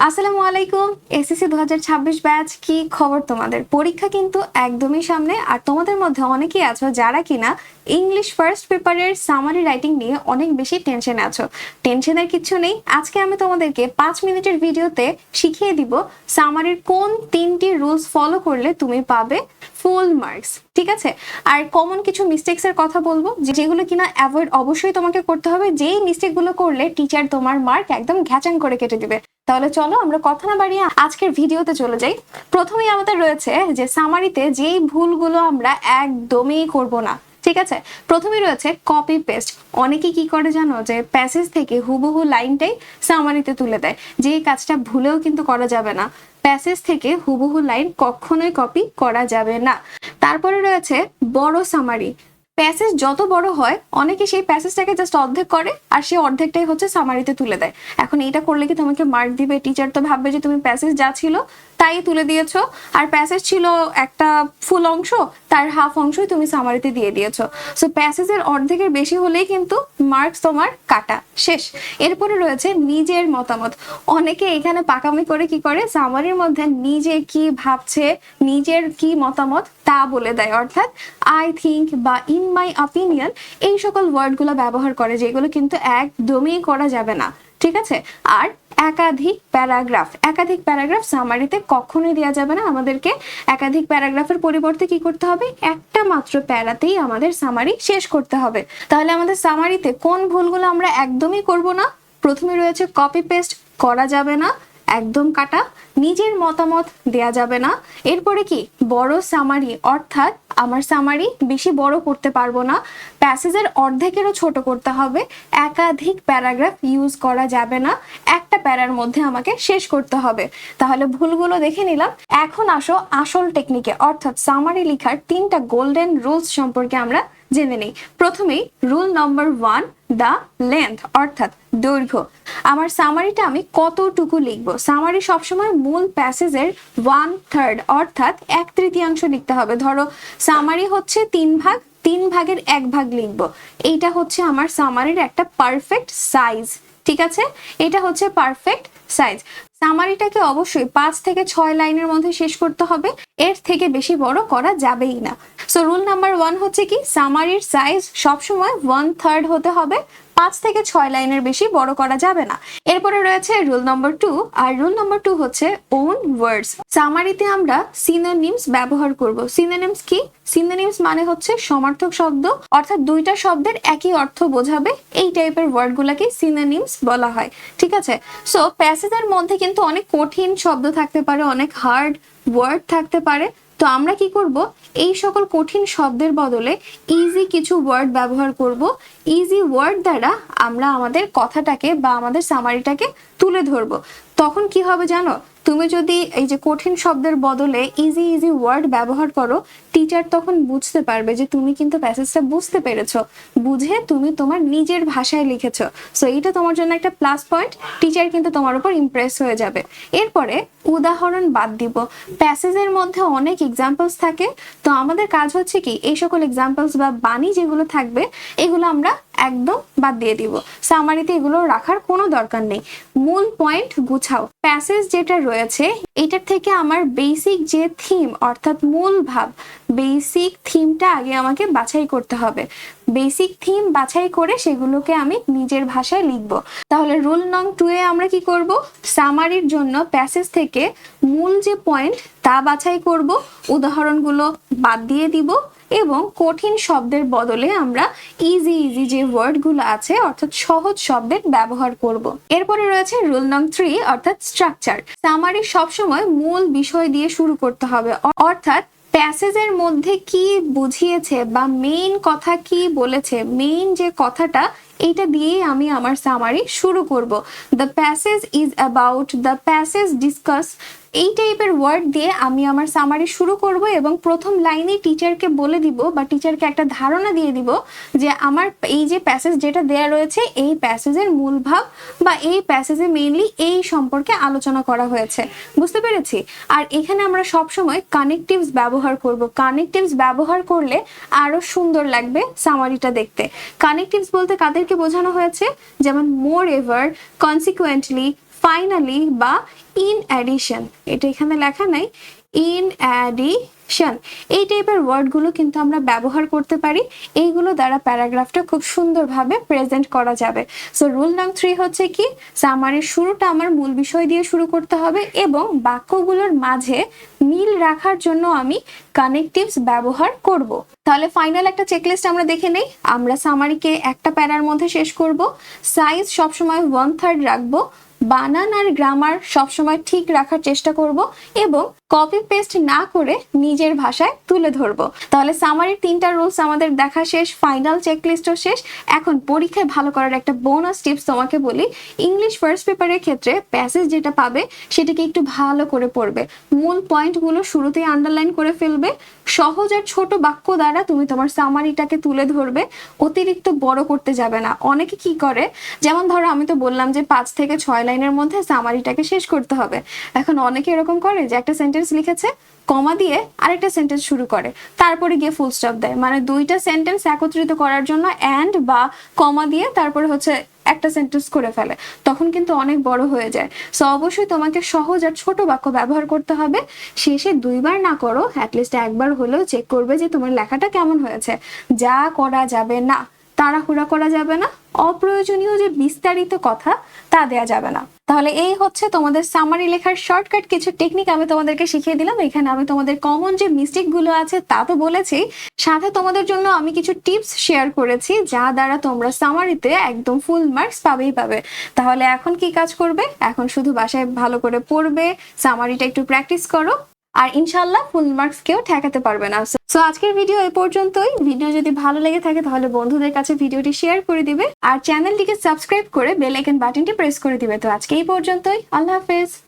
আসসালামু আলাইকুম। SSC 2026 batch, কি খবর তোমাদের? পরীক্ষা কিন্তু একদমই সামনে, আর তোমাদের মধ্যে অনেকেই আছো যারা কিনা ইংলিশ ফার্স্ট পেপারের সামারি রাইটিং নিয়ে অনেক বেশি টেনশনে আছো। টেনশনের কিছু নেই, আজকে আমি তোমাদেরকে 5 মিনিটের ভিডিওতে শিখিয়ে দিব সামারির কোন 3টি রুলস ফলো করলে তুমি পাবে ফুল মার্কস। ঠিক আছে, আর কমন কিছু মিস্টেক্স এর কথা বলবো যেগুলো কিনা অ্যাভয়েড অবশ্যই তোমাকে করতে হবে, যেই মিস্টেক গুলো করলে টিচার তোমার মার্ক একদম ঘ্যাচাং করে কেটে দিবে। তাহলে চলো আমরা কথা না বাড়িয়ে আজকের ভিডিওতে চলে যাই। প্রথমেই আমাদের রয়েছে যে সামারিতে যেই ভুলগুলো আমরা একদমই করব না। ঠিক আছে, প্রথমেই রয়েছে কপি পেস্ট। অনেকে কি করে জানো, যে প্যাসেজ থেকে হুবহু লাইনটাই সামারিতে তুলে দেয়, যে কাজটা ভুলেও কিন্তু করা যাবে না। প্যাসেজ থেকে হুবহু লাইন কখনোই কপি করা যাবে না। তারপরে রয়েছে বড় সামারি। প্যাসেজ যত বড় হয়, অনেকে সেই প্যাসেজটাকে জাস্ট অর্ধেক করে আর সেই অর্ধেকটাই হচ্ছে সামারিতে তুলে দেয়। এখন এটা করলে কি তোমাকে মার্ক দিবে? টিচার তো ভাববে যে তুমি প্যাসেজ যা ছিল তাই তুলে দিয়েছো, আর প্যাসেজ ছিল একটা ফুল অংশ, তার হাফ অংশই তুমি সামারিতে দিয়ে দিয়েছো। সো প্যাসেজের অর্ধেকের বেশি হলেই কিন্তু মার্কস তোমার কাটা শেষ। এরপরে রয়েছে নিজের মতামত। অনেকে এখানে পাকামি করে কি করে, সামারির মধ্যে নিজে কি ভাবছে, নিজের কি মতামত তা বলে দেয়, অর্থাৎ আই থিঙ্ক বা ইন মাই অপিনিয়ন, এই সকল ওয়ার্ডগুলো ব্যবহার করে, যেগুলো কিন্তু একদমই করা যাবে না। ঠিক আছে, আর একাধিক প্যারাগ্রাফ সামারিতে কখনোই দেওয়া যাবে না। আমাদেরকে একাধিক প্যারাগ্রাফের পরিবর্তে কি করতে হবে, একটা মাত্র প্যারাতেই আমাদের সামারি শেষ করতে হবে। তাহলে আমাদের সামারিতে কোন ভুলগুলো আমরা একদমই করব না? প্রথমে রয়েছে কপি পেস্ট করা যাবে না, একদম কাটা। নিজের মতামত দেয়া যাবে না। এরপরে কি, বড় সামারি, অর্থাৎ আমার সামারি বেশি বড় করতে পারবো না, প্যাসেজের অর্ধেকেরও ছোট করতে হবে। একাধিক প্যারাগ্রাফ ইউজ করা যাবে না, একটা প্যারার মধ্যে আমাকে শেষ করতে হবে। তাহলে ভুলগুলো দেখে নিলাম। এখন আসো আসল টেকনিকে, অর্থাৎ সামারি লেখার 3টা গোল্ডেন রুলস সম্পর্কে আমরা জেনে নেই। প্রথমেই রুল নম্বর 1, দা লেন্থ, অর্থাৎ দৈর্ঘ্য। আমার সামারিটা আমি কতটুকু লিখবো? সামারি সবসময় মূল প্যাসেজের 1/3 অর্থাৎ 1/3 লিখতে হবে। ধরো সামারি হচ্ছে 3 ভাগ, 3 ভাগের 1 ভাগ লিখবো। এইটা হচ্ছে আমার সামারির একটা পারফেক্ট সাইজ। ঠিক আছে, এটা হচ্ছে পারফেক্ট সাইজ। সামারিটাকে অবশ্যই 5 থেকে 6 লাইনের মধ্যে শেষ করতে হবে, এর থেকে বেশি বড় করা যাবেই না। সো রুল নাম্বার 1 হচ্ছে কি, সামারির সাইজ সবসময় 1/3 হতে হবে, 5 থেকে 6 লাইনের বেশি বড় করা যাবে না। এরপরে রয়েছে রুল নম্বর 2, আর রুল নম্বর 2 হচ্ছে ওন ওয়ার্ডস। সামারিতে আমরা সিনোনিমস ব্যবহার করব। সিনোনিমস কি? সিনোনিমস মানে হচ্ছে সমার্থক শব্দ, অর্থাৎ দুইটা শব্দের একই অর্থ বোঝাবে, এই টাইপের ওয়ার্ডগুলোকে সিনোনিমস বলা হয়। ঠিক আছে, সো প্যাসেজের মধ্যে কিন্তু অনেক কঠিন শব্দ থাকতে পারে, অনেক হার্ড ওয়ার্ড থাকতে পারে। তো আমরা কি করব, এই সকল কঠিন শব্দের বদলে ইজি কিছু ওয়ার্ড ব্যবহার করব। ইজি ওয়ার্ড দ্বারা আমরা আমাদের কথাটাকে বা আমাদের সামারিটাকে তুলে ধরবো। তখন কি হবে জানো, তুমি যদি এই যে কঠিন শব্দের বদলে ইজি ওয়ার্ড ব্যবহার করো, টিচার তখন বুঝতে পারবে যে তুমি কিন্তু প্যাসেজটা বুঝতে পেরেছো, বুঝে তুমি তোমার নিজের ভাষায় লিখেছো। সো এইটা তোমার জন্য একটা প্লাস পয়েন্ট, টিচার কিন্তু তোমার উপর ইমপ্রেস হয়ে যাবে। এরপরে উদাহরণ বাদ দিব। প্যাসেজের মধ্যে অনেক এক্সাম্পলস থাকে, তো আমাদের কাজ হচ্ছে কি, এই সকল এক্সাম্পলস বা বাণী যেগুলো থাকবে এগুলো আমরা একদম বাদ দিয়ে দিব। সামারিতে এগুলো রাখার কোনো দরকার নেই। মূল পয়েন্ট গুছাও। প্যাসেজ যেটা রয়েছে এটার থেকে আমার বেসিক যে থিম, অর্থাৎ মূল ভাব, বেসিক থিমটা আগে আমাকে বাছাই করতে হবে। বেসিক থিম বাছাই করে সেগুলোকে আমি নিজের ভাষায় লিখব। তাহলে রুল নং 2 এ আমরা কি করব, সামারির জন্য প্যাসেজ থেকে মূল যে পয়েন্ট তা বাছাই করব, উদাহরণগুলো বাদ দিয়ে দিব এবং কঠিন শব্দের বদলে আমরা ইজি যে ওয়ার্ডগুলো আছে অর্থাৎ সহজ শব্দের ব্যবহার করব। এরপরে রয়েছে রুল নং 3, অর্থাৎ স্ট্রাকচার। সামারি সবসময় মূল বিষয় দিয়ে শুরু করতে হবে, অর্থাৎ প্যাসেজের মধ্যে কি বুঝিয়েছে বা মেইন কথা কি বলেছে, মেইন যে কথাটা, এইটা দিয়েই আমি আমার সামারি শুরু করব। The passage is about, the passage discuss, এই টাইপের ওয়ার্ড দিয়ে আমি আমার সামারি শুরু করব এবং প্রথম লাইনে টিচারকে বলে দিব বা টিচারকে একটা ধারণা দিয়ে দিব যে আমার এই যে প্যাসেজ যেটা দেয়া রয়েছে, এই প্যাসেজের মূল ভাব বা এই প্যাসেজে মেইনলি এই সম্পর্কে আলোচনা করা হয়েছে। বুঝতে পেরেছি? আর এখানে আমরা সবসময় কানেকটিভস ব্যবহার করব। কানেকটিভস ব্যবহার করলে আরো সুন্দর লাগবে সামারিটা দেখতে। কানেকটিভস বলতে কাদেরকে বোঝানো হয়েছে, যেমন মোর এভার, কনসিকুয়েন্টলি, ফাইনালি বা ইন অ্যাডিশন, এটা এখানে লেখা নাই, ইন অ্যাডিশন এই টাইপের ওয়ার্ডগুলো কিন্তু আমরা ব্যবহার করতে পারি। এইগুলো দ্বারা প্যারাগ্রাফটা খুব সুন্দরভাবে প্রেজেন্ট করা যাবে। সো রুল নং 3 হচ্ছে কি, সামারির শুরুটা আমার মূল বিষয় দিয়ে শুরু করতে হবে এবং বাক্যগুলোর মাঝে মিল রাখার জন্য আমি কানেকটিভস ব্যবহার করব। তাহলে ফাইনাল একটা চেকলিস্ট আমরা দেখে নেই। আমরা সামারিকে একটা প্যারার মধ্যে শেষ করব, সাইজ সবসময় 1/3 রাখবো, বানান আর গ্রামার সবসময় ঠিক রাখার চেষ্টা করব এবং কপি পেস্ট না করে নিজের ভাষায় তুলে ধরবো। তাহলে সামারির 3টা রুলস আমাদের দেখা শেষ, ফাইনাল চেকলিস্টও শেষ। এখন পরীক্ষায় ভালো করার একটা বোনাস টিপস তোমাকে বলি। ইংলিশ ফার্স্ট পেপারের ক্ষেত্রে প্যাসেজ যেটা পাবে সেটাকে একটু ভালো করে পড়বে, মূল পয়েন্টগুলো শুরুতেই আন্ডারলাইন করে ফেলবে, সহজ আর ছোট বাক্য দ্বারা তুমি তোমার সামারিটাকে তুলে ধরবে, অতিরিক্ত বড় করতে যাবে না। অনেকে কি করে, যেমন ধরো আমি তো বললাম যে 5 থেকে 6 লাইনের মধ্যে সামারিটাকে শেষ করতে হবে। এখন অনেকে এরকম করে যে একটা সেন্টেন্স লিখেছে, কমা দিয়ে আরেকটা সেন্টেন্স শুরু করে, তারপরে গিয়ে ফুল স্টপ দেয়, মানে দুইটা সেন্টেন্স একত্রিত করার জন্য অ্যান্ড বা কমা দিয়ে তারপরে হচ্ছে একটা সেন্টেন্স করে ফেলে, তখন কিন্তু অনেক বড় হয়ে যায়। সো অবশ্যই তোমাকে সহজ আর ছোট বাক্য ব্যবহার করতে হবে। শেষে 2বার না করো, অ্যাটলিস্ট একবার হলেও চেক করবে যে তোমার লেখাটা কেমন হয়েছে। যা করা যাবে না, তাড়াহুড়া করা যাবে না, অপ্রয়োজনীয় যে বিস্তারিত কথা তা দেয়া যাবে না। তাহলে এই হচ্ছে তোমাদের সামারি লেখার শর্টকাট কিছু টেকনিক আমি তোমাদেরকে শিখিয়ে দিলাম। এখানে আমি তোমাদের কমন যে মিস্টেক গুলো আছে তা তো বলেছি, সাথে তোমাদের জন্য আমি কিছু টিপস শেয়ার করেছি যা দ্বারা তোমরা সামারিতে একদম ফুল মার্কস পাবেই পাবে। তাহলে এখন কি কাজ করবে? এখন শুধু বাসায় ভালো করে পড়বে, সামারিটা একটু প্র্যাকটিস করো, আর ইনশাল্লাহ ফুল মার্কস কেউ ঠেকাতে পারবে না। সো আজকের ভিডিও এই পর্যন্তই। ভিডিও যদি ভালো লেগে থাকে তাহলে বন্ধুদের কাছে ভিডিওটি শেয়ার করে দিবে আর চ্যানেলটিকে সাবস্ক্রাইব করে বেল আইকন বাটনটি প্রেস করে দিবে। তো আজকে এই পর্যন্তই, আল্লাহ হাফেজ।